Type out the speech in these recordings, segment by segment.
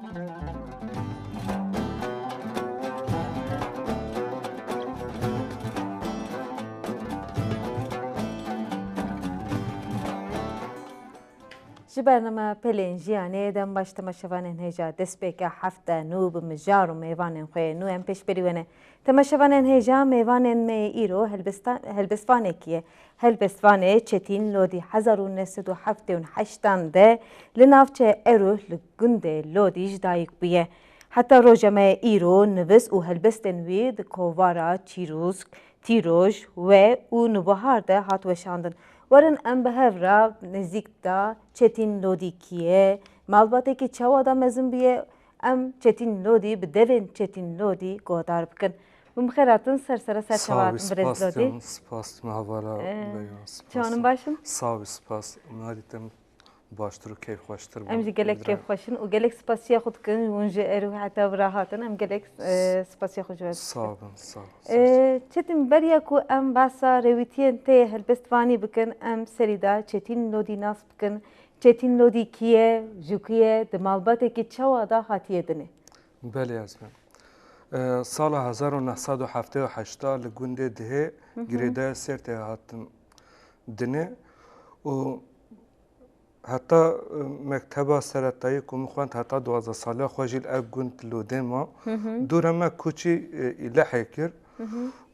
ji bername pelên jiyanê dem baş temaşevanên hêja destpêka hefte nû bi mijar û mêvanên xwe nû em pêşberî we ne. Temaşevanên hêja mêvanên me îro helbestvanekî ye. Helbestvanê Çetin Lodî 1978 de li navçe Eruh li gundê Lodî ji dayîk bûye. Heta roja me îro nivîs û helbestên wî di kovara Çîrûsk, Tîroj we û nûbihar de hat weşandin. Werin em bi hev re nêzik da Çetin Lodîkî malbatekî çawa da mezin bûye em Çetin Lodî bi devên Çetin Lodî guhdar bikin. Bimxêratin sersera serçevatin Birêz Lodî. Spas mehavara Çawanın başın? Sağ ol, spas. Nadîtem baştır û keyfxweştir. Em jî gelek keyfxweşin û gelek spasiya xwe dikin hûn ji Eruh heta bira hatin em gelek spasiya xwe ji we Sağ olun, sağ ol. Çetin beriya ku em basa rêwîtiyên tê helbestvanî bikin em serî da Çetin Lodî nas bikin. Çetin Lodî kî ye, ji ku ye, di malbatekî çawa da hatiye dinê. Belê ez me. Sala 1978 li gundê dihê girêdaya Sêrtê hatin dinê û heta mekteba seretayî ku min xwend heta 12 saliya xwe jî ev gund Lodê ma dûra me kûçî îlehê kir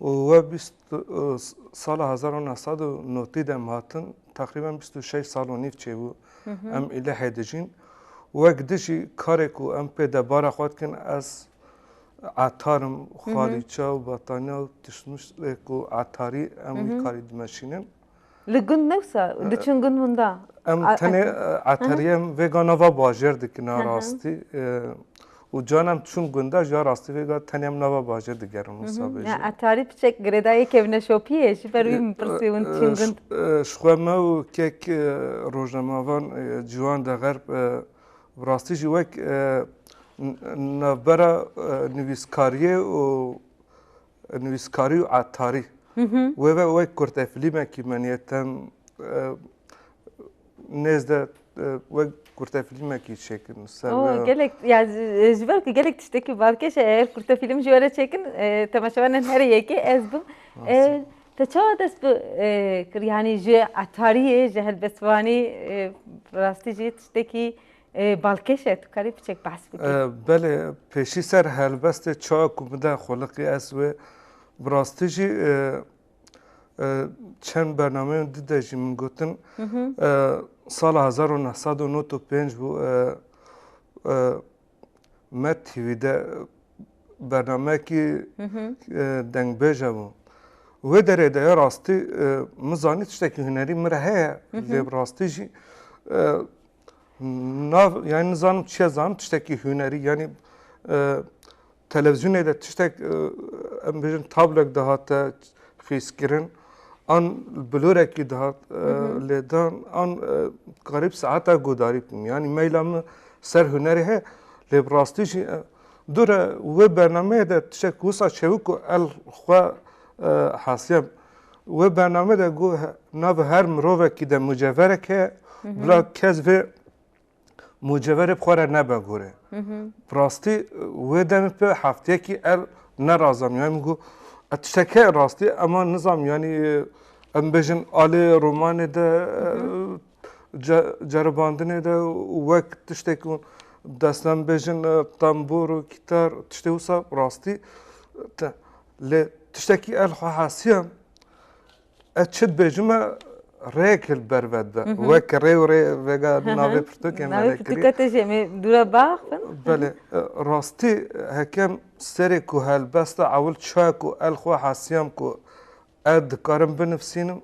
û we sala 1990 de em hatin teqrîben 26 sal û nîv çêbû em îlehê dijîn û wek dijî karê ku em pê debara xwe dikin ez etarim xalîça û betaniya û tiştmişê ku etarî em wî karî dimeşînin. Li gund newsa diçin gund winda. Em tenê eteriyê em vêga nava bajêr dikin a rastî û canem çûn gunda ji rastî vêga tenê em nava bajêr digerin wisa bêjî. Etarî piçek girêdayê kevne şopiyê ji ber wî min pirsî hûn çîn gund. Ji xwe me û kek rojnamavan ciwan de xerb bi rastî jî wek navbera nivîskariyê û nivîskarî û etarî wê ve wek kurtefilîmekî meniyetem nêz de wek kurtefilîmekî çêkin. Gelek ya ji ber ku gelek tiştekî balkêş e eğer kurtefilm ji were çêkin temaşevanên herî yekê ez bim. Te çawa dest bi kir yanî ji etariyê ji helbestvanî rastî jî tiştekî balkêş e tu karî piçek behs bikî. Belê pêşî ser helbestê çawa ku min de xweliqî ez wê bi rastî jî çend bernameyên di de jî min gotin sala 1995 bû me TV'de bernamekî dengbêj bû. Wê derê de ya rastî min zanî tiştekî hunerî min re heye lê bi rastî jî yani nizanim çiye zanim tiştekî hunerî yani televizyonê de tiştek em bêjin tablek dihate xîskirin an bilorekî dihat lêdan an qarîb saeta gudarî bikim yani meyla min ser hunerê heye lê bi rastî jî dûre wê bernameyê de tiştek wisa çêwî ku el xwe hasiyem wê bername de got navê her mirovekî de mucevverek heye bila kes vê mucevverê xwe re nebe gorê. Bi rastî wê demê pê hefteyekî el nerazam yani min got tiştek heye rastî ama nizam yani em bêjin alê romanê de ceribandinê de wek tiştek destem bêjin tembûr û kîtar tiştê wisa rastî lê tiştekî el xwe hasiyem ez çi dibêjime rêyek li ber ve dibe wek rê û rê vêga navê pirtûkê me Pirtûka te jê me dûra bax bin? Belê rastî hekem serê ku helbesta ewil çaye ku el xwe hasiyem ku ez dikarim binivîsim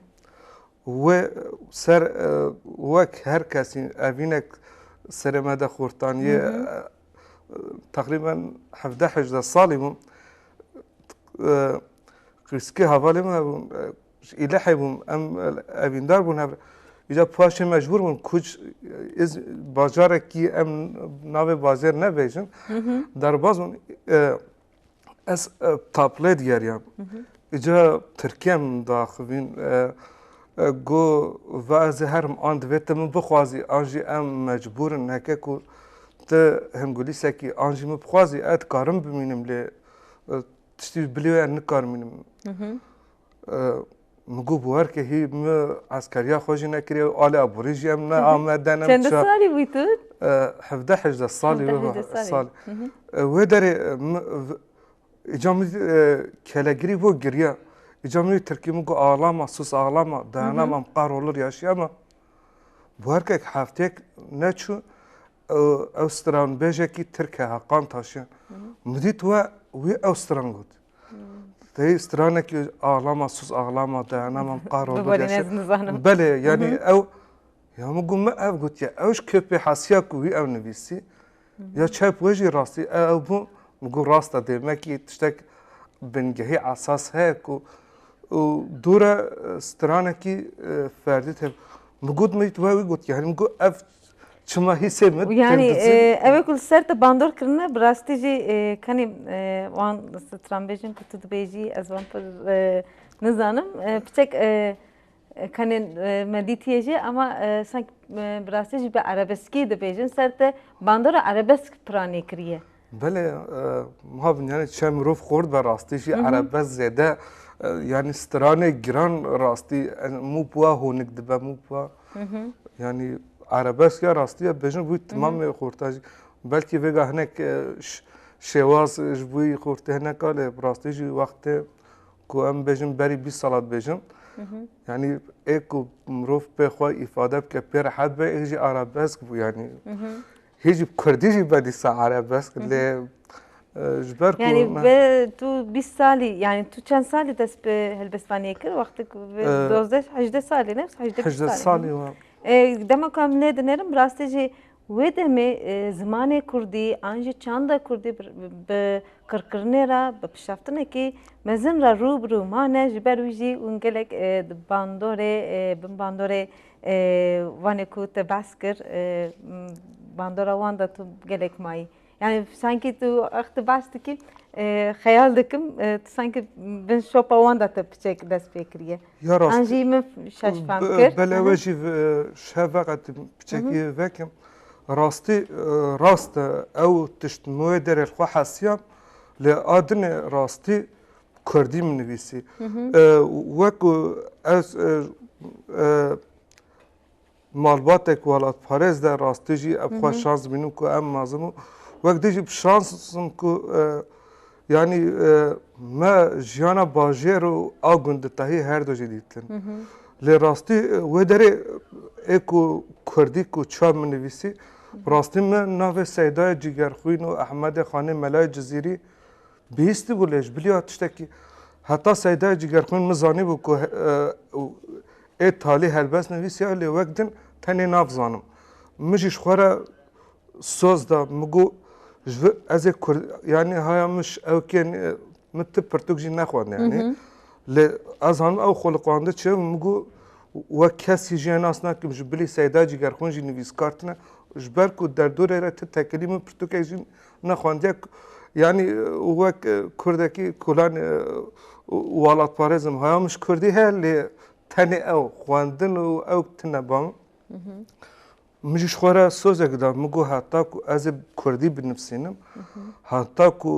wê ser wek her kesî evînek serê me de xurtaniyê teqrîben 17-18 salî bûm xîskê hevalê me hebûn îlehê bûm em evîndar bûn hev îca paşê mecbûr bûn kuç bajarekî em navê bajêr nebêjin derbas bûn ez taplê digeriyam îca Tirkiye min daxivîn got ve ez ê herim an divê te min bixwazî an jî em mecbûrin heke ku te hemgulî sekî an jî min bixwazî ez dikarim bimînim lê tiştî bilêwe ez nikarmînim. Min got buwerke hî min eskeriya xwe jî nekiriye alê aborî jî em ne amade ne Çend salî bûyî tu? 17-18 salî salî. Wê derê îca min kelegirî bo giriya. İca min Tirkî min got ağlama, sus ağlama, dayanamam, qahrolur yaşayamam. Buwerkek hefteyek neçû ew stranbêjekî Tirk e heqan taşiyan. Min dît we wî ew stran got. Teyî stranekî ağlama, sus ağlama, dayanamam, qahrolur yaşayamam. Belê yanî ew ya min got me ev gotiye ew ji köpê hesiya ku wî ew nivîsî ya çep we jî rastî ew bû min got rast e dêmekî tiştek bingehî esas heye ku dûre stranekî ferdî tê min got me we wî got yani min got ev çima hîsê min yani ev kul ser te bandor kirine bi rastî jî kanî wan stranbêjin ku tu dibêjî ez wan pir nizanim piçek kanî me dîtiye jî ama sanki bi rastî jî bi arabeskî dibêjin ser te bandora arabesk piranî kiriye. Belê mavin yani çem mirov xort ve rastî jî arabesk zêde yani stranê giran rastî mû puwa honik dibe mû puwa yani arabesk ya rastî ya bêjin wî timamê xorta jî belkî vêga hinek şêwaz ji bo wî xortê hinek a lê bi rastî jî wextê ku em bêjin berî 20 sala dibêjin yani ê ku mirov pê xwe îfade bike pê rehet be ê jî arabesk bû yani hêjî Kurdî jî bedîsa arabesk lê ji ber ku yani tu 20 salî yani tu çend salî dest bi helbestvaniyê kir wextê ku 12-18 salî ne 18 salî wa dema ku em lê dinerim bi rastî jî wê demê zimanê Kurdî an jî çanda Kurdî bi kirkirinê re bi pişaftinekî mezin re rûbirû mane ji ber wî jî hûn gelek di bandorê bin bandorê wanê ku te behs kir bandora wan da tu gelek mayî yani sanki tu wextê behs dikî xeyal dikim tu sanki bin şopa wan da te piçek dest pê kiriye. Ya rastî an jî min şeş fehm kir belê we jî şev veqetim piçekî vekim rastî rast e ew tişt wê derê xwe hesiyan lê adinê rastî Kurdî min nivîsî weku ez malbatek welatparêz de rastî jî ev xwe şans bînim ku em mazim û wek dî jî şansim ku yani me jiyana bajêr û a gunditehî her du jî dîtin lê rastî wê derê ê ku Kurdî ku çav min nivîsî rastî me navê Seydaya Cîgerxwîn û Ehmedê Xanê Melayê Cizîrî bihîstî bû lê ji biliya tiştekî heta Seydaya Cîgerxwîn min zanîbû ku ê talî helbest nivîsiya lê wek din tenê navzanim min jî ji xwe re soz da min got ez ê Kurd yani haya min evkên min tip pirtûk jî nexwend yani lê ez zanim ew xwe li çi min got wek kesî jî nas nakim ji bilî Seydaya Cîgerxwîn jî nivîskar tune ji ber ku derdorê re ti tekilî min pirtûkek jî nexwendiye yani wek Kurdekî kulan welatparêzim haya min ji Kurdî heye lê tenê ew xwendin û ew tune bam min jî ji xwe re sozek da min got heta ku ez ê Kurdî binivîsînim heta ku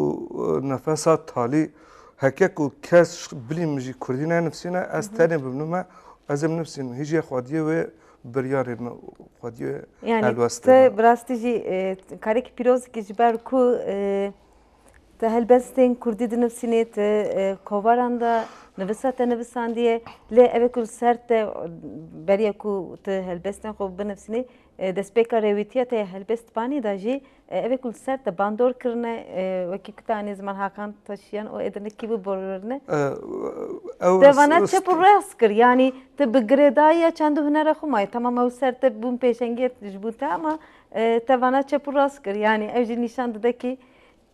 nefesa talî heke ku kes bilî min jî Kurdî nenivîsîne ez tenê bibînime ez ê binivîsînim hîjê xwediyê wê biryarê me xwediyê helbestê te bi rastî jî karekî pîrozekî ji ber ku te helbestên Kurdî dinivîsînê te kovaran da nivîsa te nivîsandiye lê ev ê ku ser te beriya ku tu helbestên xwe binivîsînî destpêka rêwîtiya te helbestvanî da jî ev ê ku ser te bandor kirine wekî ku te anî ziman Hakan taşiyan û êdinekî biborine te vana çep û rast kir yani tu bi girêdayiya çend hunera xwe mayî tamam ew ser te bûn pêşengiyê ji bo te ama te vana çep û rast kir yani ev jî nîşan dide ki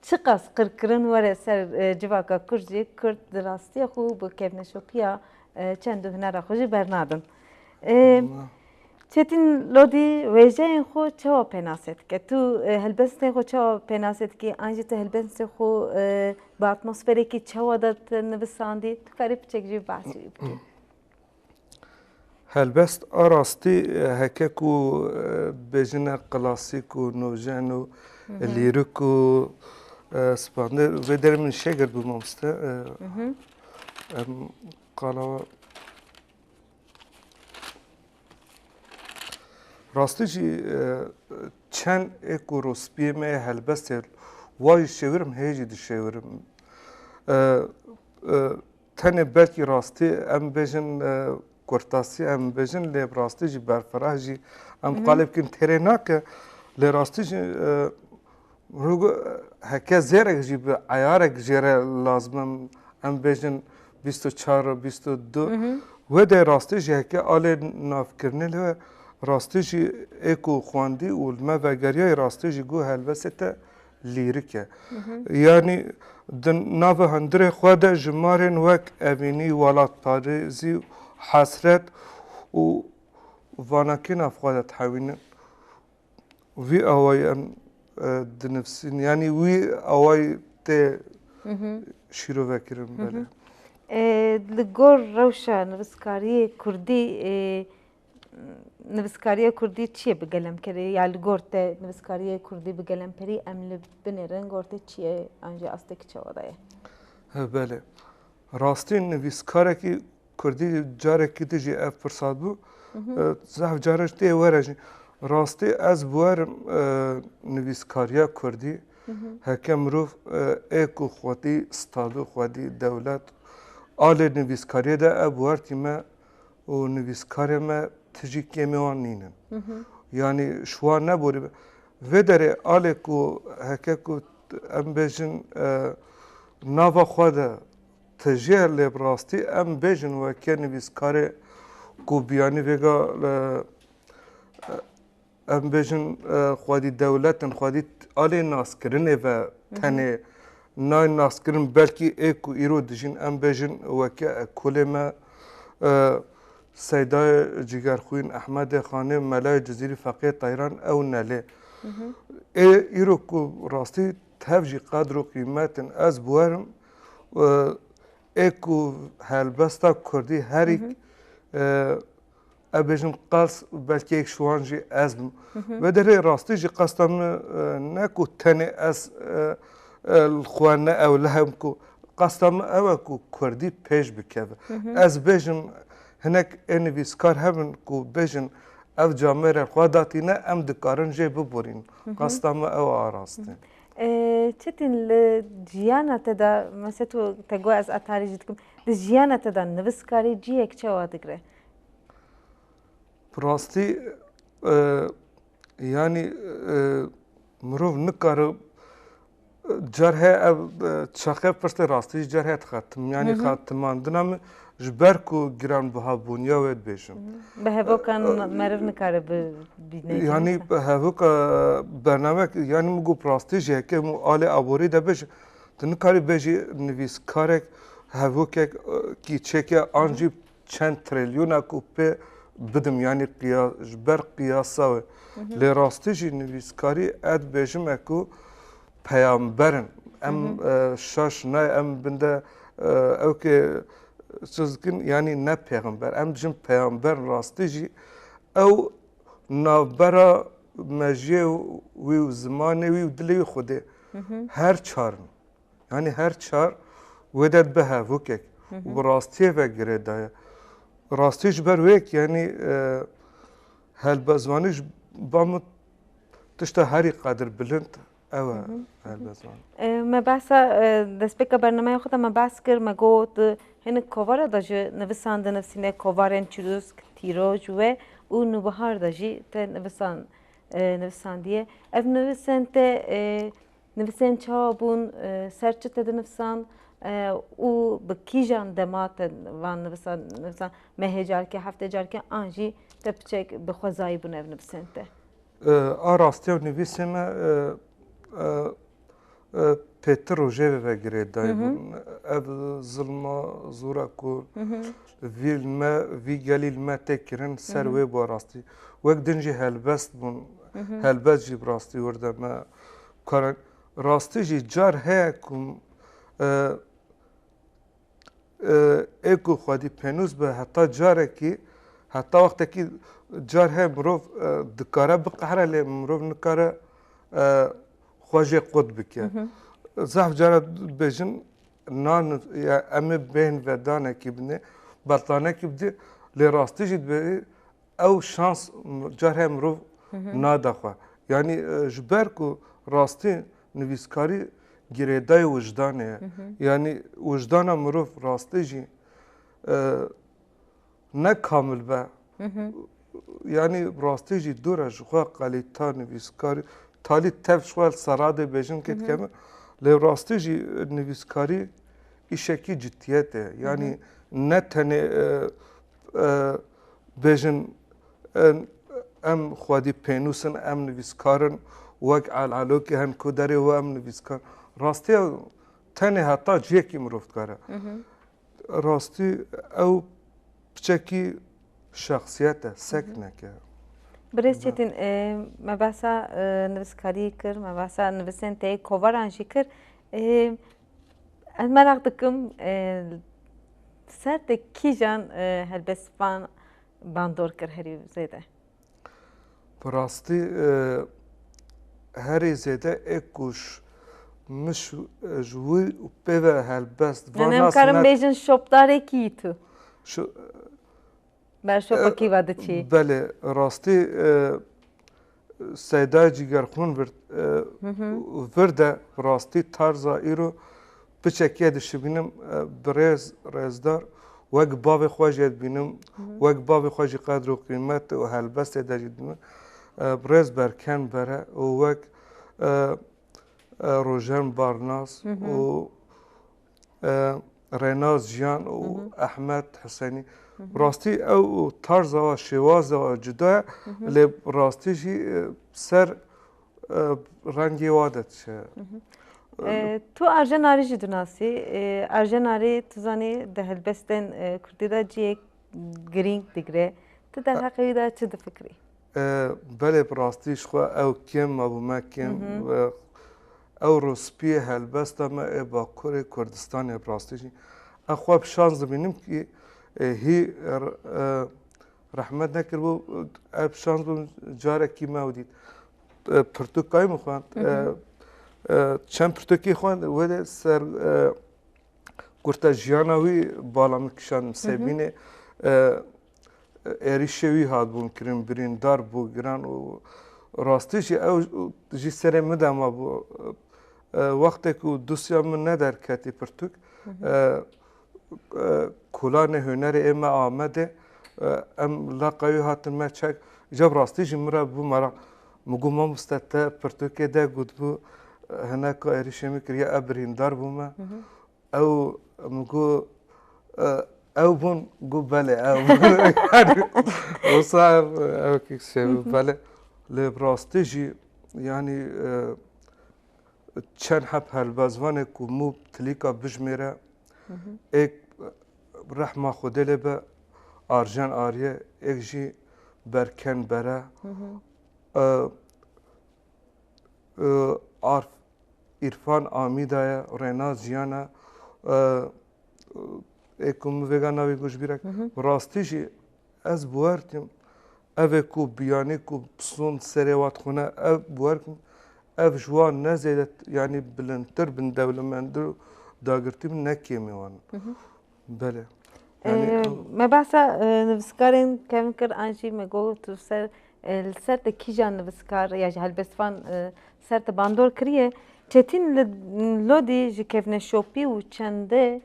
çi qas qirkirin were ser civaka Kurd jî Kurd di rastiya xwe bi kevneşopiya çend hunera xwe jî bernadin. Çetin Lodî wêjeyên xwe çawa pênasê dike tu helbestên xwe çawa pênasê dikî an jî tu helbestê xwe bi atmosferekî çawa da tu nivîsandî tu karî piçek jî behsî bikî. هلبست آراستی هکه کو بجن کلاسیک و نوجن و لیریک و سپانده و در من شگر بمامسته قالا راستی جی چند اکو روسپیه می هلبست وای شورم هیجی دی شورم تنه بلکی راستی ام بجن کرتاسی ام بجن لی راستی جی برفراه جی ام قالب کن ترنا که لی راستی جی روگ هکه زیرک جی به عیارک جیره لازمم ام بجن 24 22 و ده راستی جی هکه آل ناف کرنه لی راستی جی اکو خواندی و ما وگریای راستی جی گو هلوسته لیریکه یعنی دن ناف هندره خواده جمارن وک اوینی ولات پارزی حسرت و واناکین افخواده تحوینن وی اوای دنفسین یعنی وی اوای ته شیرو وکرم بله لگور روشا نویسکاری کردی نویسکاری کردی چیه بگلم کردی یا لگور ته نویسکاری کردی بگلم پری ام لبنرن گورته چیه آنجا استک چوادایه بله راستی نویسکاره کی کردی جاره کی دیجی اف فرصت بو زاف جارش تی ورجی راستی از بوارم نویسکاریا کردی هکم روف اکو خودی ستادو خودی دولت آل نویسکاری ده ابوار تیمه و نویسکاری ما تجی کمیوان نینن یعنی شوان نبوری و داره آل کو هکه کو ام بجن ناوا خواده تجیه لبراستی ام بجن و که نویسکاری کو بیانی وگا ام بجن خودی دولتن خودی آل ناسکرنه و تنه نای ناسکرن بلکی اکو ایرو دجین ام بجن و که کلمه سیدای جگرخوین احمد خانه ملای جزیری فقیه تایران او نله ایرو کو راستی تفجی قدر و قیمتن از بوارم اکو هلبستا کردی هریک ابجم قاس بلکه یک شوانجی ازم و در راستی جی قصدم نکو تنه از الخوانه او لهم کو قصدم او کو کردی پیش بکوه از بجم هناك انویسکار همن کو بجن اف جامعه خوداتی نه ام دکارن جه ببورین قصدم او آراستین چتین لجیانا تدا مثلا تو تگو از اتاری جدکم لجیانا تدا نویسکاری جی یک چه وادگره براستی یعنی مروف نکاره جرها چاقه پرست راستی جرها خاتم یعنی خاتماندنم جبر کو گران بها بونیا ود بیشم به هوا کان مرف نکاره بینه یعنی به هوا که برنامه یعنی مگو پراستی جه که مو آل آبوری ده بیش تنکاری بیشی نویس کارک هوا که کی چکه آنجی چند تریلیون کوپه بدم یعنی قیاس جبر قیاسا و لراستی جی نویس کاری اد بیشم اکو پیامبرن ام شاش نه ام بنده او که سوزکن یعنی نه پیغمبر ام جم پیامبر راستی جی او نابرا مجیه وی زمانه وی دلی خوده هر چارن یعنی هر چار ودت به هفوکک و راستی و گریده راستیش بر ویک یعنی هل بزوانیش بامت تشتا هری قدر بلند اوه هل بزوان ما بحثا دست بکا برنامه خودم ما بحث کر ما گوت هنه کووارا داجه نویسان نفسینه کووارن چروسک تیروج و او نوبهار داجی ته نویسان دیه اف نویسان ته نویسان چا بون سرچه ته نویسان او بکیجان دمات وان نویسان مهجار که هفته جار که آنجی تبچک بخوزایی بون اف نویسان ته راستی و نویسم پیتر روژه و گریدای بون اف ظلما زورا کو وی گلیل ما تکرن سر وی با راستی وقت دنجی هلبست بون هلبست جی براستی ورده ما کارن راستی جی جار هیا کم اکو خودی پنوز به حتی جاره کی حتی وقتی جار هی مروف دکاره بقهره لی مروف نکاره خواجه قد بکه زحف جاره بجن نان یا امی بین و دانه کی بنه بطانه کی بده لی راستی جد به او شانس جار هی مروف نادخوا یعنی جبر کو راستی نویسکاری گریدای وجدانه یعنی وجدان مروف راستی جی نه کامل به یعنی راستی جی دوره جخوا قلیتا نویسکاری تالی تف شوال سراده بجن کت کمه لی راستی جی نویسکاری ایشکی جدیته یعنی نه تنه بجن ام خودی پینوسن ام نویسکارن وک علالو که هن کودری و ام نویسکار راستی تنه حتی جیکی مروفت کاره راستی او بچکی شخصیت سکنه که برای چتین مبحثا نویسکاری کر مبحثا نویسن تی کوارانجی کر از merak دکم سر کی جان هلبستان باندور کر هری زیده براستی هری زیده اکوش مش جوی و پیوه هلبست نم کارم بیشن شوپداره کی تو شو بر شوپا کی واده چی بله راستی سیدا جیگرخون ورده راستی تارزا ایرو بچکیه دشی بینم برز رزدار وک باب خواجد بینم وک باب خواجی قدر و قیمت و هلبست دارید بینم برز برکن بره و وک روژن بارناس و رناز جان و احمد حسینی راستی او طرز و شواز و جدا لی راستی جی سر رنگی وادت شه تو ارژناری جی دوناسی ارژناری تو زانی ده هلبستن کردی دا جی گرینگ دیگره تو در حقیقی دا چه فکری؟ بله براستیش خوا او کم ابو مکم او روسپی هلبستا ما با کره کردستان براستیشی اخواب شانس بینیم که هی رحمت نکر بو اب شانس بو جاره کی مودید پرتوکای مخواند چند پرتوکی خواند ولی سر گرتا جیاناوی بالا مکشان سبینه ایریشوی هاد بون کریم بریندار بو گران و راستیشی او جی سر مدام بو وقتی که دوسیا من ندار کتی پرتوک کلان هنر اما آمده ام لاقای هاتن ما چک جب راستیشی مرا بو مرا مگو ما مستتا پرتوکی ده گود بو هناك ایریشمی کریا ابریندار بوما او مگو او بون گو بله او وصار او كيكسي بله لبراستيجي يعني چند حب هالبازوانه کو مو تلیکا بجمیره ایک رحمه خوده لبه آرژن آریه ایک جی برکن بره عرف عرفان آمیدای رناز جیانا ایکم وگاناوی گوش بیرک راستیجی از بوارتیم اوه کو بیانی کو پسون سریوات خونه او بوارتیم اف جوان نزیدت یعنی بلندتر بن دولمندر داگرتیم نکیمی وان بله مبحثا نویسکارین کم کر آنجی مگو تو سر کی جان نویسکار یا هلبستان سر باندور کریه چتین لودی جکفن شوپی و چنده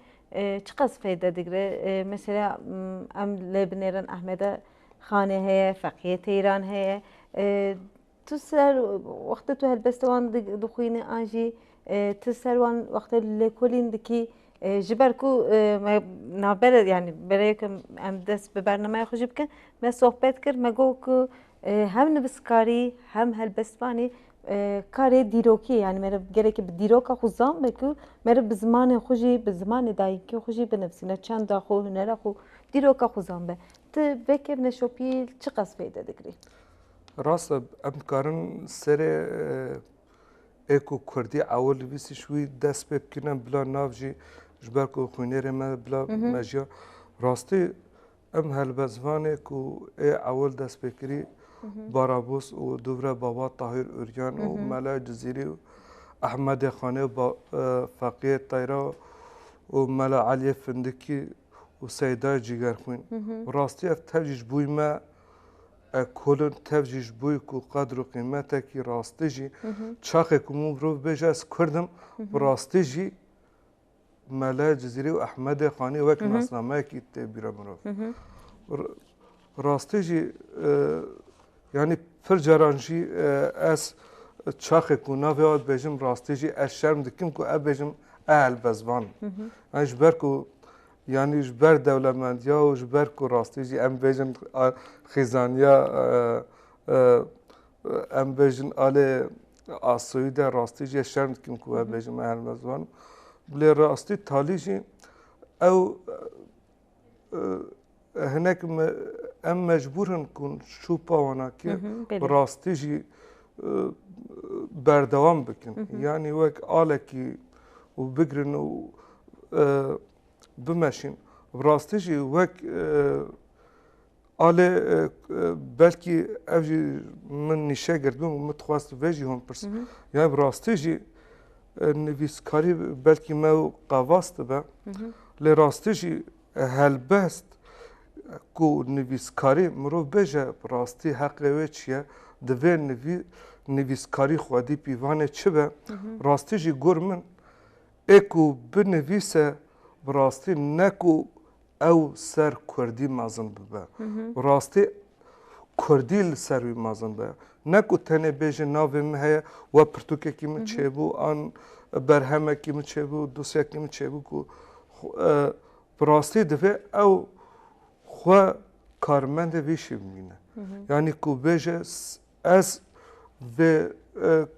چقدر فایده دیگره مثلا ام لبنان احمد خانه هی فقیه ایران هی تو سر وقت تو هلبستوان دخوینه آنجی تو سر وان وقت لکولین دکی جبرکو نابر یعنی برای که ام دست به برنامه خوشی بکن من صحبت کرد مگو که هم نویسکاری هم هلبستوانی کاری دیروکی یعنی میره گره که دیروکا خوزام بکو میره به زمان خوشی به زمان دایکی خوشی بنفسینه چند داخو هنر خو دیروکا خوزام به تو بکر نشوپی چه قصفه دگری راست ام کارن سر اکو کردی اول بیسی شوی دست بکنم بلا نافجی جبر کو خونیر ما بلا ماجیا راستی ام هلبزوانه کو ای اول دست بکری بارابوس و دوره بابا طاهر اوریان و ملا جزیری و احمد خانه با فقیه طیرا و ملا علی فندکی و سیدای جیگر خوین راستی اف تفجیش بوی ما کلن تفجیش بوی کو قدر و قیمته کی راستی جی چاخه کمون رو بیجه از کردم راستی جی ملا جزیری و احمد خانی وک ناسنامه کی تبیره مرو راستی جی یعنی پر جرانجی از چاخه کونا و بیجم راستی جی از شرم دکیم کو اب بیجم اهل بزبان اش برکو یعنی جبر دولتمندیا و جبر کو راستی جی ام بیجن خیزانیا ام بیجن آل آسویده راستی جی شرم دکیم کو اب بیجم اهل بزبان بله راستی تالی جی او هناك ام مجبورن کن شو پاوانا که راستی جی بردوام بکن یعنی وک آله کی و بگرن و بمشین راستی جی وک آله بلکی اوجی من نیشه گردم و متخواست ویجی هم پرس یعنی راستی جی نویسکاری بلکی ما قواست با لی راستی جی هلبست کو نویسکاری مرو بجه راستی حق وی چیه دوی نویسکاری خودی پیوانه چه به راستی جی گر من اکو بنویسه راستی نکو او سر کردی مازن ببه راستی کردی سر وی مازن ببه نکو تنه بیجه ناوی مهیه و پرتوکه کی من چه بو آن برهمه کی من چه بو دوسیه کی من چه بو کو راستی دوی او خو کارمند ویشی بینه یعنی کو بیجه از و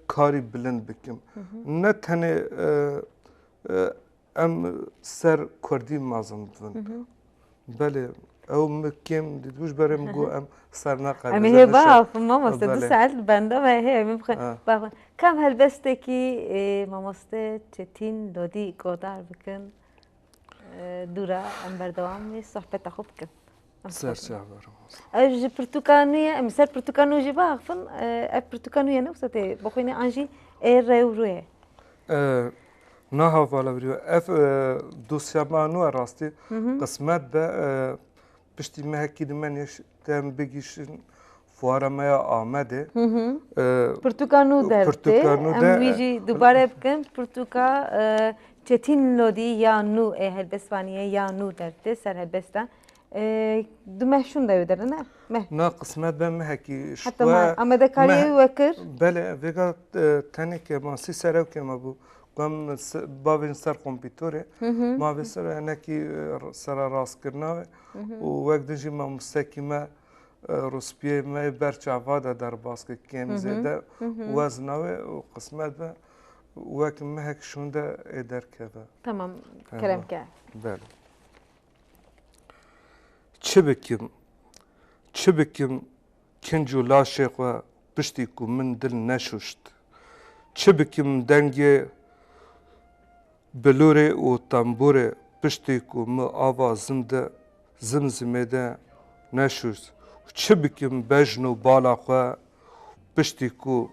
کاری بلند بکم نه تنه ام سر کردی مازن بون بله او مکیم دیدوش برم گو ام سر نقل امی هی باف ماماسته دو ساعت بنده و هی امی بخواه باف کم هلبسته کی ماماسته چتین دادی قدر بکن دورا ام بردوام صحبت خوب کن سر شعبرم اج برتقانية مثال برتقانو جي باغفن برتقانية نفسها بخويني انجي رويه نها والا بريو اف دوسيا مانو راستي قسمت به پشتی مهکی دمنیش تم بگیش فواره مایا آمده برتقانو درته ام ویجی دوباره بکن برتقا چتین لودی یا نو هلبسوانیه یا نو درته سر هلبستا دمشون دايودر نه نه قسمت به مهکی حتی ما آمده کاری وکر بله ویگا تنی که ما سی سرو که ما بو قام باوین سر کامپیوتره ما به سر نکی سر راست کرنا و وقت دنجی ما مستقیمه روسپیه ما برچاوا در باسک کم زده وزنه و قسمت به وقت مهک شونده ادر که تمام کلام که بله چه بکم کنجو لاشق و پشتی کو من دل نشوشت چه بکم دنگی بلوره و تنبوره پشتی کو ما آوا زمزمه ده نشوشت چه بکم بجن و بالا خوا پشتی کو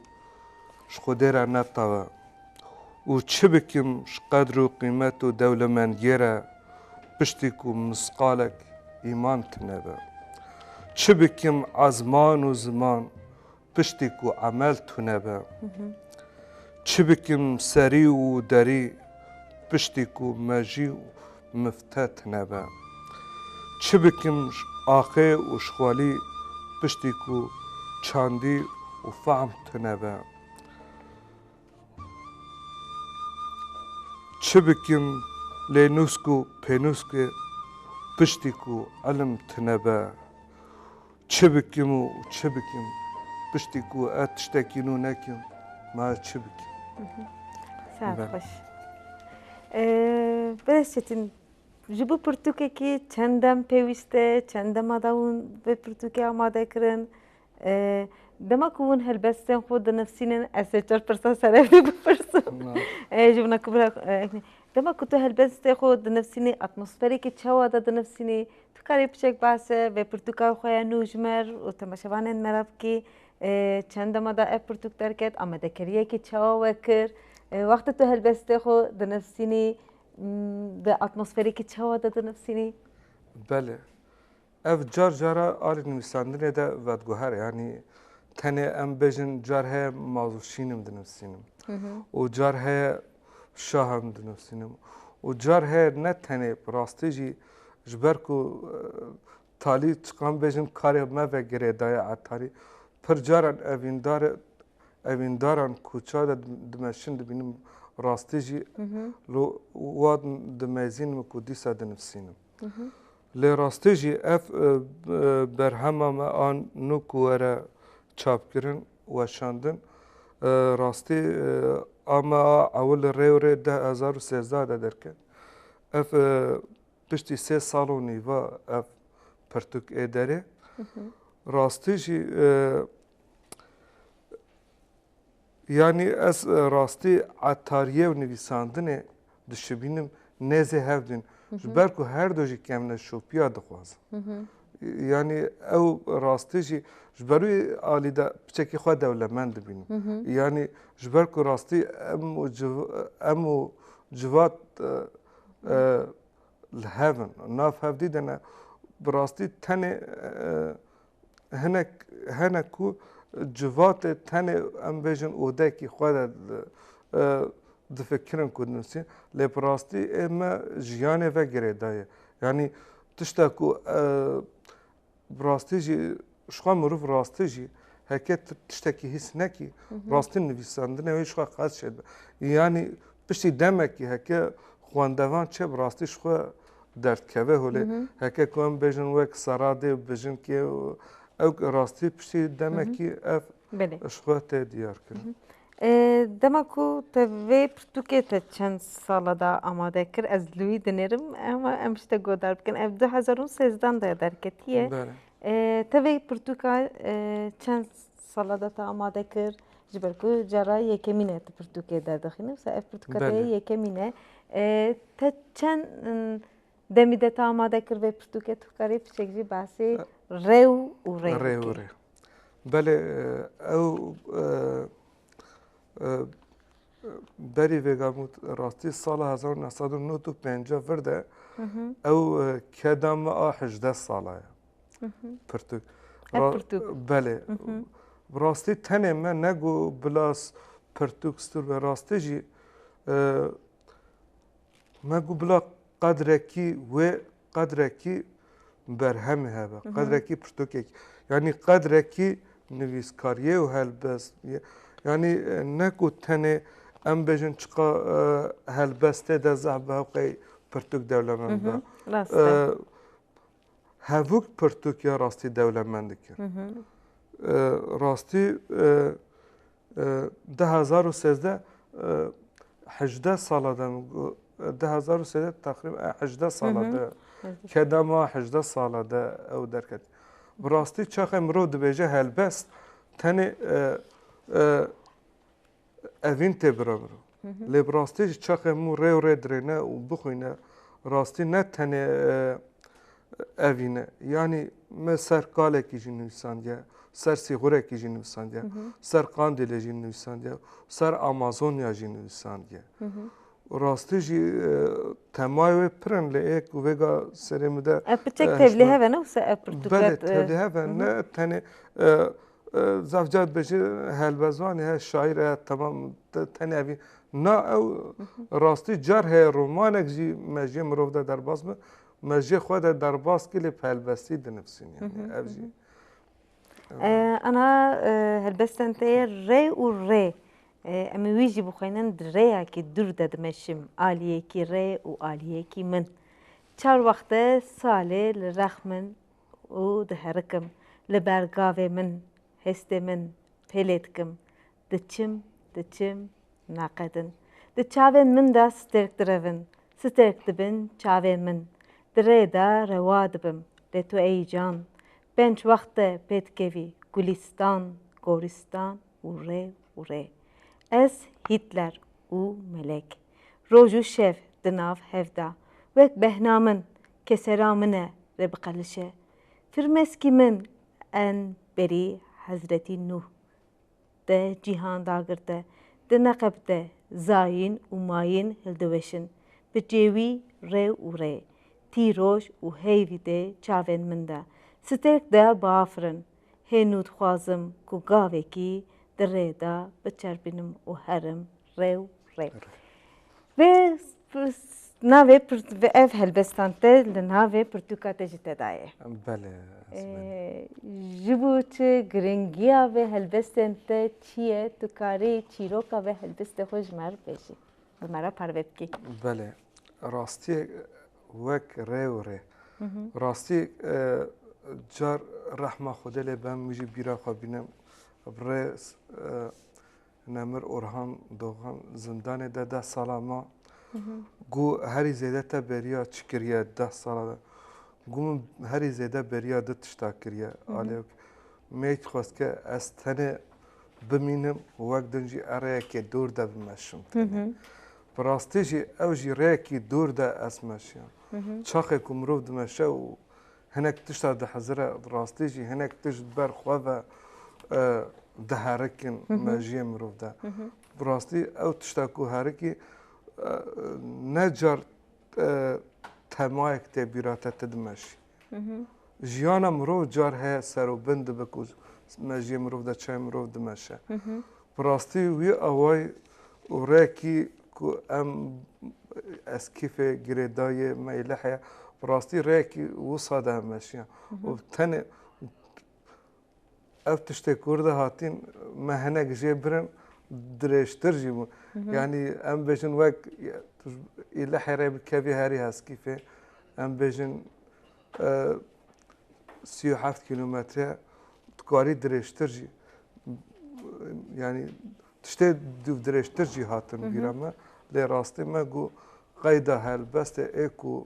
شخودره نتاوه و چه بکم قدر و قیمت و دولمندگیره پشتی کو مسقالک ایمان تنبه چه بکم ازمان و زمان پشتی کو عمل تنبه چه بکم سری و دری پشتی کو مجی و مفتت تنبه چه بکم آخه و شخوالی پشتی کو چاندی و فهم تنبه چه بکم لینوسکو پینوسکو پشتی کو علم تنبه چه بکم و چه بکم پشتی کو اتشتکینو نکم ما چه بکم ساعت خوش برسیتین جبو پرتوکه کی چندم پیوسته چندم آداون به پرتوکه آماده کرن دما كون هالبستن خود نفسين أسيتر برسا سلامي بفرسا جبنا كبرى دما كنت هالبست خود نفسيني أتمosféری که چه داد نفسيني تكاري بشك باسه و پرتوکا خواه نوجمر و تماشوانن مراب که چند ما دا پرتوک درکت آمده کریه که چه وکر وقت تو هالبست خود نفسيني به أتمosféری که چه داد نفسيني بله ev car alî nivîsandinê de vedguher yani tenê em bêjin car heye mazûşînim dinivîsînim û car heye şahim dinivîsînim û car heye ne tenê rastî jî ji ber ku talî çiqan bêjin karê me ve girêdaya etarî pir caran evîndaran kûça de dimeşin dibînim rastî jî wan dimezînim ku dîsa dinivîsînim Lê rastî jî ev berhema me an nû ku were çapkirin weşandin rastî a me ewil li rêwirê 2013 de derket. Ev piştî 3 sal û nîva ev pirtûk ê derê rastî jî yanî ez rastî etariyê û nivîsandinê dişibînim nêzê hevdin ji ber ku her du jî kemne şopiya dixwazin yanî ew rastî jî ji ber wî alî de piçekî xwe dewlemend dibînim yanî ji ber ku rastî em û civat li hevin nav hevdî de ne bi rastî tenê hinek ku civatê tenê em bêjin odekî xwe de difikirin ku dinivîsîn lê bi rastî ê me jiyanê ve girêdaye yanî tişta ku bi rastî jî ji xwe mirov rastî jî heke tiştekî hîs nekî rastî nivîsandinê wê ji xwe qas şêdibe yanî piştî demekî heke xwendevan çê bi rastî ji xwe derdkeve holê heke ku em bêjin wek seradê bijin kê ew rastî piştî demekî ev ji xwe tê diyar kirin دما کو te vê pirtûkê te çend sala da amade kir ez li wî dinêrim ama em ji te godar bikin ev 2013 de derketiye te vê pirtûka çend sala da te amade kir ji ber ku cara yekemîn te pirtûkê derdixîne wisa ev pirtûka te yekemîn e te çend demî de te amade kir vê pirtûkê tu karî piçek jî basî rêw û rê belê ew berî vêgamût rastî sala 1995 vir de ew keda me a 18 sala ye pirtûk belê rastî tenê me ne got bilas pirtûk stûr ve rastî jî me got bila qedrekî wê qedrekî berhemê hebe qedrekî pirtûkekî yanî qedrekî nivîskariyê û helbest yanî ne ku tenê em bêjin çiqa helbestê de zehbe hewqê pirtûk dewlemend be hevûk pirtûk ya rastî dewlemend dikir rastî 2013 18 sala de 2013 teqrîban 18 sala de kedema 18 sala de ew derket bi rastî çaxê mirov dibêje helbest tenê evîn tê bira mirov lê bi rastî jî çaxê mû rê û rê dirêne û bixwîne rastî ne tenê evîne yanî me ser kalekî jî nivîsandiye ser sîxurekî jî nivîsandiye ser Qandêlê jî nivîsandiye ser Amazonya jî nivîsandiye rastî jî temayê wê pirin lê êk û vêga serê min de piçek tevlî heve ne wisa ev pirtûk tevlî heve ne tenê zevcat bêjî helbezvanê he şaîr he temam tenê evî na ew rastî car heye romanek jî me jê mirov de derbas be me jê xwe de derbas kir lê helbestî dinivîsîn yani ev jî ana helbestên te yê rê û rê em ê wî jî bixwînin di rêyekî dûr de dimeşim aliyekî rê û aliyekî min çar wexte salê li rex min û diherikim li ber gavê min hestê min pêlê dikim diçim naqedin di çavên min de stêrk direvin stêrk dibin çavên min di rê de rewa dibim lê tu ey can benç wexte pê dikevî gulîstan گورستان و ری از هیتلر و ملک روز و شف دناف هفدا وک بهنامن کسرامنه ربقلشه فرمسکی من ان بری حضرتی نوح ده جیهان داگرده ده نقبده زاین و ماین هلدوشن به جوی ری تیروش و هیوی ده چاوین منده سترک ده بافرن هنود خوازم کو گاوه کی در ریدا بچربینم و هرم ری و ناوی اف هلبستانته لناوی پرتوکاته جته دایه بله جبوت گرنگیا و هلبستانته چیه تو کاری چیروکا و هلبست خوش مر بشی مرا پروب کی بله راستی وک ری راستی جار رحمه خدا لبم میجی بیرا خابینم برس نمر اورهان دوغان زندان ده سالا گو هری زیده تا بریا چکریه 10 ساله گو هری زیده بریا ده تشتا کریه آلیو میت خواست که از تنه بمینم وقت دنجی اره که دور ده بمشم براستی جی او جی ره که دور ده اسمشیم چاخه کمروف دمشه و هنک تشتا ده حضره راستی جی هنک تشت بر خواه و ده هرکن مجیه مروف ده براستی او تشتا کو هرکی نجار تمایک ته بیراته تدمشی جیانا مرو جار ها سر و بند بکوز مجیه مروف ده چای مروف دمشه براستی وی اوای و ریکی کو ام اسکیف گریدای میلحه براستی ریکی وصاده همشی و تنه اف تشته کرده هاتین مهنگ جبرن درشتر جیمو یعنی ام بجن وک ایله حرب کبی هری هست کیفه ام بجن 37 کیلومتره تکاری درشتر جی یعنی تشته دو درشتر جی هاتن بیرامه لی راستی ما گو قیده هلبسته ایکو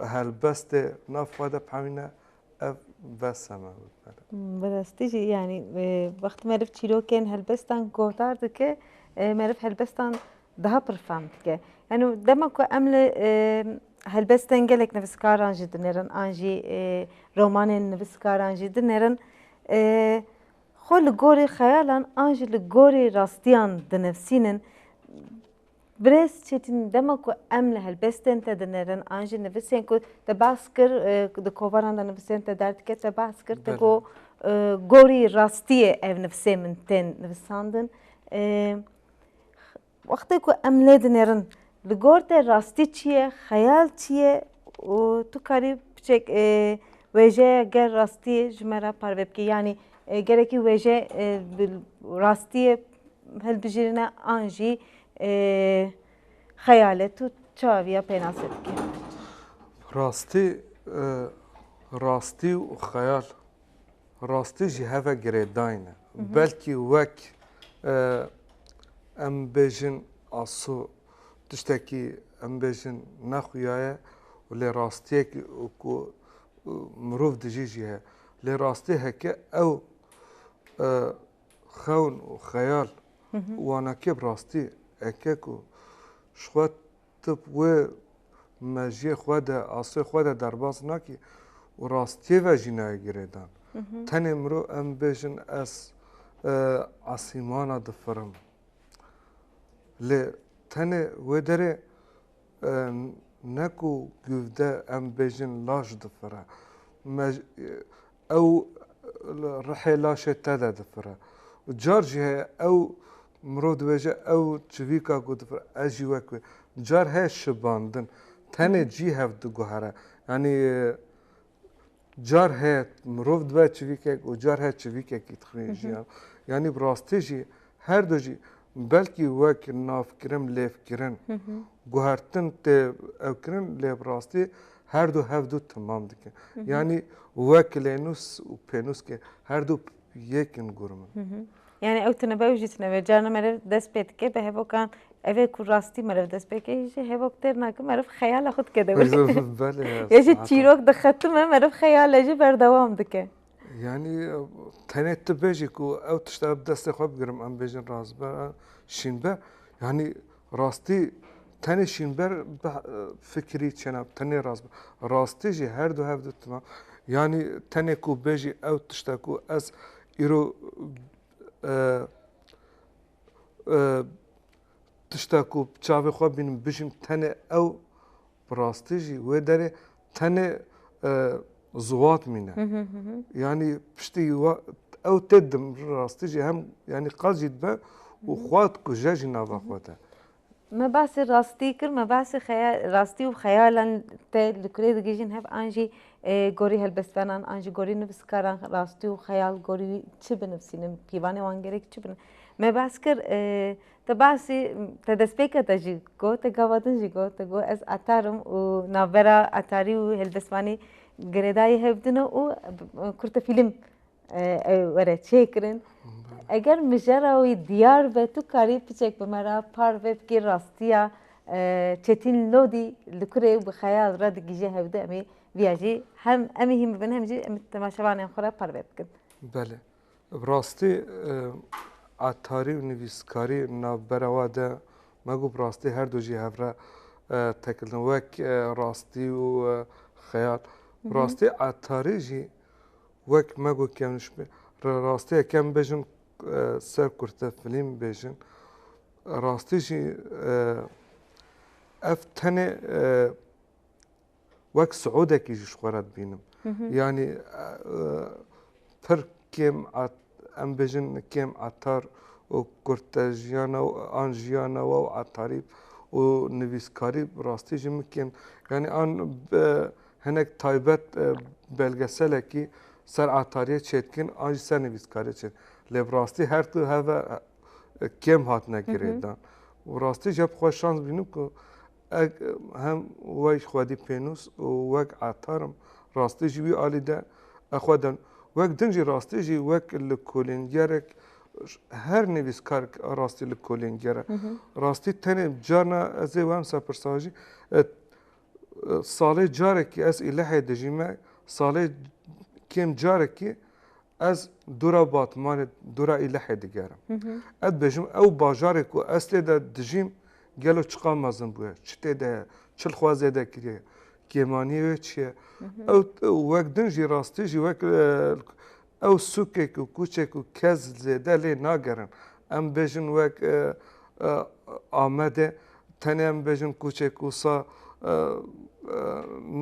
هلبسته نافاده بحمینه اف بس همه بود براستی یعنی وقت معرف چیروکن هلبستان گوتارد که معرف هلبستان daha performt که yani demek ki emle هلبستان gelek nefskaran jid nerin anji romanın nefskaran jid nerin خل گوری خیالان anji li gori rastiyan de nefsinin برس چتین دما کو امل هلبستن تا دنرن آنج نفسین کو تباسکر د کوباران د نفسین تا درد که تباسکر تا کو گوری راستیه اف نفسه من تن نفساندن وقتی کو امل دنرن لگور تا راستی چیه خیال چیه و تو کاری بچک وجه گر راستی جمرا پروب کی یعنی گرکی وجه راستی هل بجرنا آنجی خیالت و چاویا پناسد کی راستی و خیال راستی جی هوا گریداینه بلکی وک ام بیجن آسو تشتکی ام بیجن نخویایه ولی راستیه که مروف دجی جیه لی راستی هکه او خون و خیال وانا که براستی اکه که شوات تب و مجیه خود آسه خود درباز نکی و راستی و جنای گریدان تنی مرو ام بیجن از عصیمانا دفرم لی تنی و داره نکو گفته ام بیجن لاش دفره او رحی لاش تده دفره و جارجی او مرود وجه او چویکا گود فر اجی وکو جار ها شباندن تنه جی هفت دو گوهره یعنی جار ها مرود و چویکا و جار ها چویکا کی تخوی جیان یعنی براستی جی هر دو جی بلکی وک ناف کرم لیف کرن گوهرتن ته او کرن لیف براستی هر دو هفت دو تمام دکن یعنی وک لینوس و پینوس که هر دو یکن گرمن yani ev tınabı ucitine cana meref despet ke be hevokan eve kurasti meref despet ke işte hevok ter nak meref khayal akhud kede بله ya çirok da khattım meref khayal aji berdavam dike يعني تنه تبيجي كو او تشتغل بدست خو بگرم ام بيجن رازبر شينبر يعني راستي تنه شينبر فكري چناب تنه رازبر راستي جي هر دو هفدو تمام يعني تنه كو بيجي او تشتاكو از ايرو تشتاكو بچاوي خو بينم بيجم تنه او براستي جي ودره تنه زوات مينه يعني بشتي او تدم راستيجي هم يعني قاجد به وخوات كجاجي نافا خواته ما بس راستي كر ما بس خيال راستي وخيالا لكريد جيجن هف انجي گوری هلبستانان انجي گوری نفسكاران راستي وخيال گوری چه بنفسينم كيواني وانگريك چه بن ما بس كر تباسي تدسبيكا تجي گو تگاواتن جي گو تگو از اتارم و نابرا اتاري و هلبستاني گرداي هفدنو و كرت فيلم وره چه اگر مجراوی دیار به تو کاری پیچک به مرا پار وب کی راستیا چتین لودی لکره و بخیال رد گیجه هفته امی ویاجی هم امی هم ببین هم جی امی تماشاوانه خورا پار وب کن. بله براستی عطاری و نویسکاری نابرواده مگو براستی هر دو جی هفره تکلن وک راستی و خیال براستی عطاری جی وک مگو کمش به راستی کم بجن سر کرده فیلم بیشن راستیشی افتنه وقت سعوده کیش خورد بینم يعني پر کم ام بیشن کم عطار و کرتاجیانا و آنجیانا و عطاری و نویسکاری راستیشی ممکن يعني آن هنک تایبت بلگسله کی سر عطاریه چتکن آنج سر نویسکاری چت لبراستی هر تو هوا کم هات نگیریدن و راستی جب خوش شانس بینم که هم وای خودی پینوس و وک عطارم راستی جوی آلی ده خودن وک دنجی راستی جی وک لکولینگرک هر نویسکار راستی لکولینگره راستی تنه جانا از وام سپرساجی ساله جاره کی از الهی دجیمه ساله کم جاره کی از دورا باتمان دورا الهی دیگرم اد بجم او باجاره کو اصل ده دجیم گلو چقا مازن بوه چته ده چل خوازه ده کریه کیمانی و چیه او وقت دنجی راستی جی وقت او سوکه کو کوچه کو کز زده لی ناگرن ام بجن وقت آمده تنه ام بجن کوچه کو سا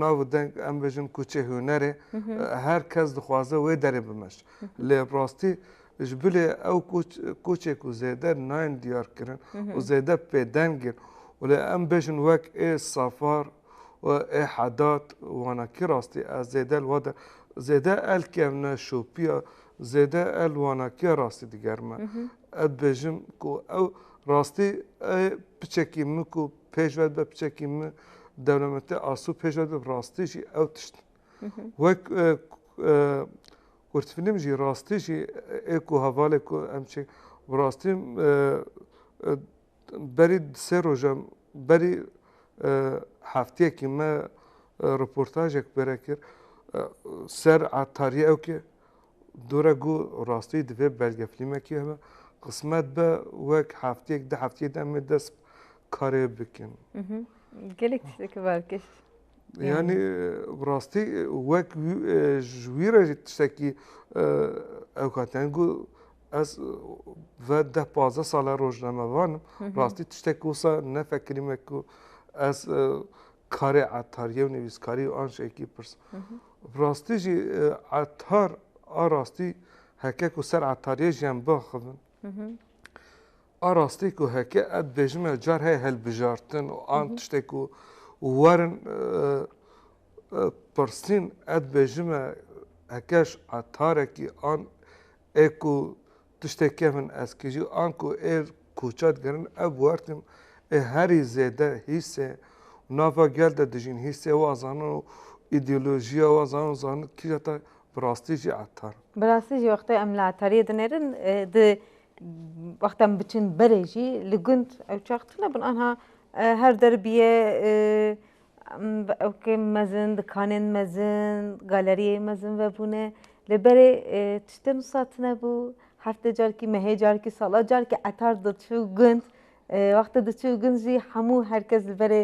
ناو دنگ ام بجن کوچه هنره هر کس دخوازه و داره بمش لی راستی جبله او کوچه کو زده ناین دیار کرن و زده پیدن گیر ولی ام بجن وک ای سفار و ای حدات وانا کی راستی از زده الوادر زده ال کمنا شوپیا زده ال وانا کی راستی دیگر ما اد بجم کو او راستی بچکی مکو پیشود به بچکی م دولمت آسو پیشود به راستی جی او تشت وک ورت فیلم جی راستی جی اکو حواله کو امچه راستی بری سه روزم بری هفته که ما رپورتاج یک برکر سر عطاری او که دوره گو راستی دوی بلگه فیلم کی هم قسمت به وک هفته یک ده هفته دم دست کاری بکن گلک تشتك باركش يعني براستي وك جويرة تشتكي اوقات نقول از و ده 15 سال روزنامه وانم راستی تشتكي وصا نفكري مكو از کاری عطاریه و نویسکاری و آنش اکی پرس براستی جی عطار راستی هکه کو سر عطاریه جیم باخدن راستی کو هکه اد بجمه جار هی هل بجارتن و آن تشتی کو ورن پرسین اد بجمه هکش عطاره کی آن اکو تشتی کمن اسکیجی آن کو ایر کوچات گرن اب ورتم هری زیده هیسه نافا geldi dijin hisse wazanı ideolojiya wazanı zanı kiyata brastici atar. Brastici وقتی ام لعتاری دنرن د وقتی ام بچن بريجي لجند او شاختنا بن انها هر دربيه اوكي مزن دكانين مزن غالري مزن وبونه لبری تشتن ساتنه بو هفته جار کی مه جار کی سالا جار کی اتار دچو گند وقت دچو گند جی همو هرکس لبری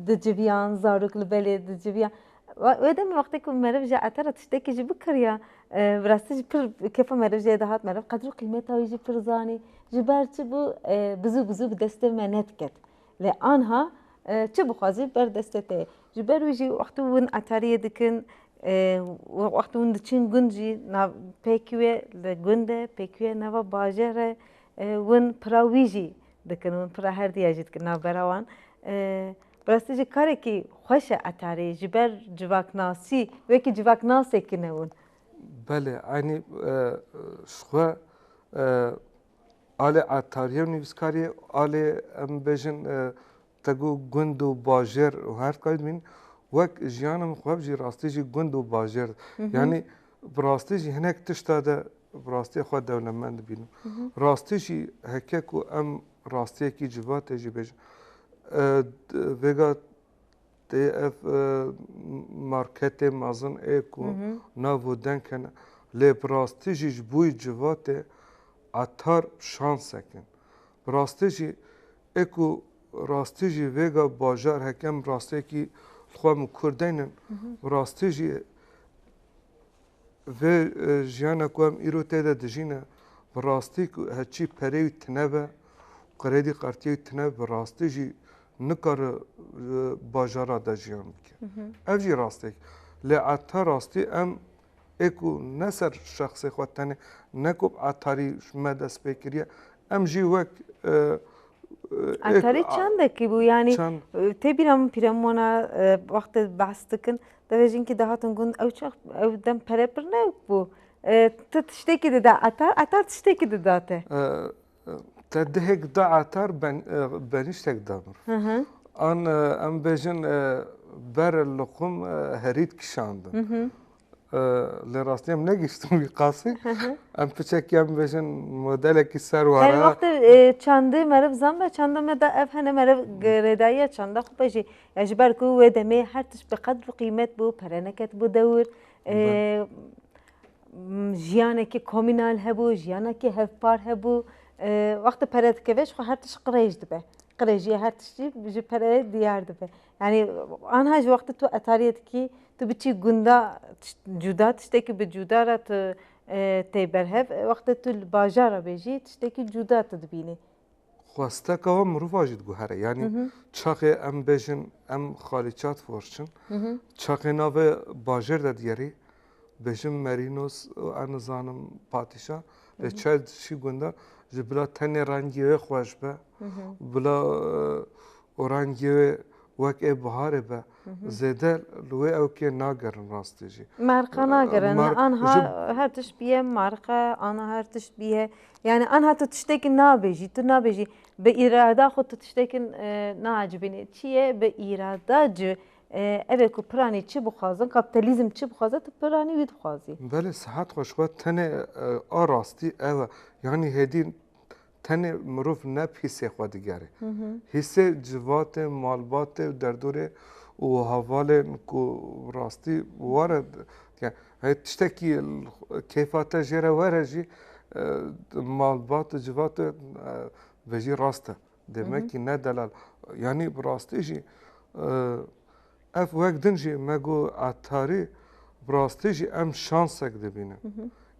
دجبیان زاروک لبری دجبیان و دم وقتی که مرف جا اتار تشتکی جی بکریا براستی جی پر کیف مرف جا دهات مرف قدر قیمت هایی جی پر زانی جبر چه بو بزو بدست منت کت لآنها چه بخوازی بر دسته جبر ویجی وقتی ون اتاری دکن وقتی اون دچین گنجی ناو پیکوی لگنده پیکوی نوا باجره ون پراویجی دکن ون پرا هر دیاجید کن ناو براوان براستی جی کاری کی خوش اتاری جبر جواک ناسی وکی جواک ناسی کنه ون بله یعنی شخوا آل اتاریه نویسکاری آل ام بجن تگو گند و باجر و هر کاری من وک جیانم خواب جی راستی جی گند و باجر یعنی براستی جی هنک تشتاده براستی خود دولمند بینم راستی جی هکه کو ام راستی کی جوات جی بجن وگا تی اف مارکت مازن ایکو ناو دنکن لی براستی جی بوی جوات اتار شانس کن براستی جی اکو راستی جی وگا باجار هکم راستی کی خوام کردینن راستی جی و جیانا کوام ایرو تیدا دجینه براستی کو هچی پریوی تنبه قریدی قرطیوی تنبه براستی جی نکار باجارا دا جیان بکن اف جی راستی لی عطا راستی ام اکو نسر شخصی خود تنه نکوب عطاری مدست بکریه ام جی وک اتاری چنده کی بو یعنی تبیرم پیرامونا وقت بحث کن دویجین که دهاتون گند او دم پره پر نه بو تشتی کی ده اتار تشتی کی ده داته تدهک دا عطار بنیشتک دامر آن ام بجن بر لقم هرید کشاندم لراستي ام نگشتم بی قاسی ام پچکی ام بجن مدل کی سر وارا هر وقت چنده مرف زن به چنده مدا اف هنه مرف گردایی چنده خوب بجی اجبر کو و دمی هر تش به قدر قیمت بو پرنکت بو دور جیانه کی کامینال هبو جیانه کی هفپار هبو وقت پرد کهش خو هر تش قریج دبه قریجی هر تشی بجی پرد دیار دبه yani آنها جو وقت تو اتاریت کی تو بچی گندا جدا تشتکی به جدا را تو تیبرهف وقت تو باجارا بیجی تشتکی جدا تدبینی خواسته که هم مروف آجید گوهره یعنی چاقی ام بجن ام خالیچات فورشن چاقی ناوه باجر دا دیاری بجن مرینوس ان زانم پاتیشا چای شی گندا جبلا تنی رنگیوه خوش به بلا رنگیوه وک ای بهاره به زده لوی او که ناگرن راستی جی مرقه ناگرن آنها هر تش بیه مرقه آنها هر تش بیه yani آنها تو تشتکی نابیجی تو نابیجی به اراده خود تو تشتکی ناعجبینی چیه به اراده جو اوه کو پرانی چی بخوازن کپیتالیزم چی بخوازه تو پرانی وید خوازی بله صحت خوشوات تنه راستی اوه یعنی هدین تنه مروف نه حسه خود دیگره حسه جوات مالبات در دوره و حوال کو راستی وارد يعني تشتكي كيفات جرى ورجي مالبات جوات بجي راسته دمكي ندلال يعني براستيجي اف وقت دنجي ماجو عطاري براستيجي ام شانسك دبينه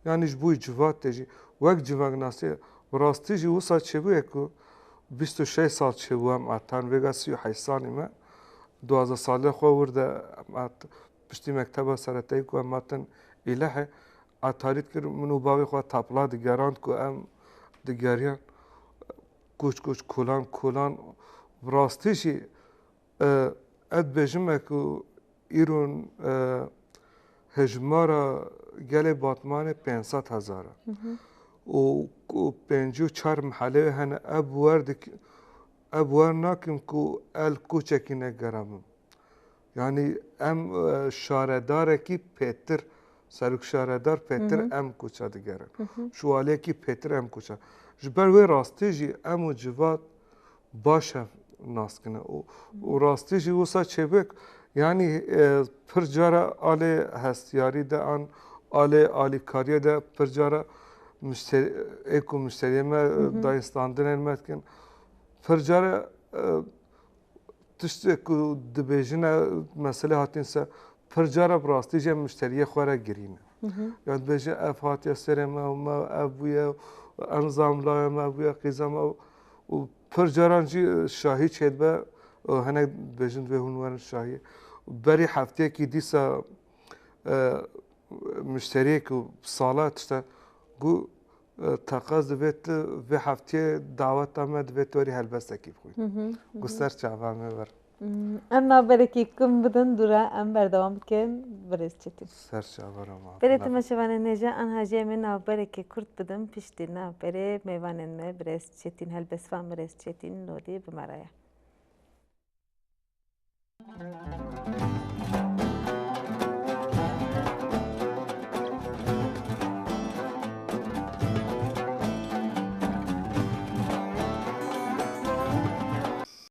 يعني جبوي جوات تجي وقت جواك ناسي براستيجي وصل شبو يكو 26 سال شبو هم عطان وگا 38 سالي ما 12 ساله خو ورده پشتی مکتب سرطایی که اماتن ایله عطاریت کرد منو باوی خواهد تپلا دیگراند که ام دیگریان کوچ کلان براستیشی اد بجمه که ایرون هجمارا گل باتمان 500,000 و 54 محله هنه ابوار ناکم که ال کوچکی نگرامم yani em şaredare ki Petir seruk şaredar Petir em kuça digerin. Şu alê ki Petir em kuça. Ji ber wê rastî jî em û civat baş ev naskine. û rastî jî wisa çêbek yani pir cara alê hestiyarî de an alîkariye de pir cara êko müşteriye me dayîstandinên me dikin. Pir cara tiştek ku dibêjine meselê hatin ser pir cara bi rastî jê müşteriyê xwe re girîne. Ya dibêje ev hatiye serê me ev bûye em zamlaya me bûye qîza me û pir caran jî şahî çêdibe hinek dibêjin divê hûn werin şahî. Berî hefteyekî dîsa müşteriyek û sala tişte got teqez divê tu vê hefteyê daweta me divê tu werî helbestekî bixwî. Got ser çava me ver. Em navberekî kum bidin dûre em berdewam bikin birêz çetin. Ser çava me. Berê temeşevanên nêje an hejiyê min navberekî Kurd bidin piştî navberê mêvanên me birêz çetin helbestvan birêz çetin lodî bimereye.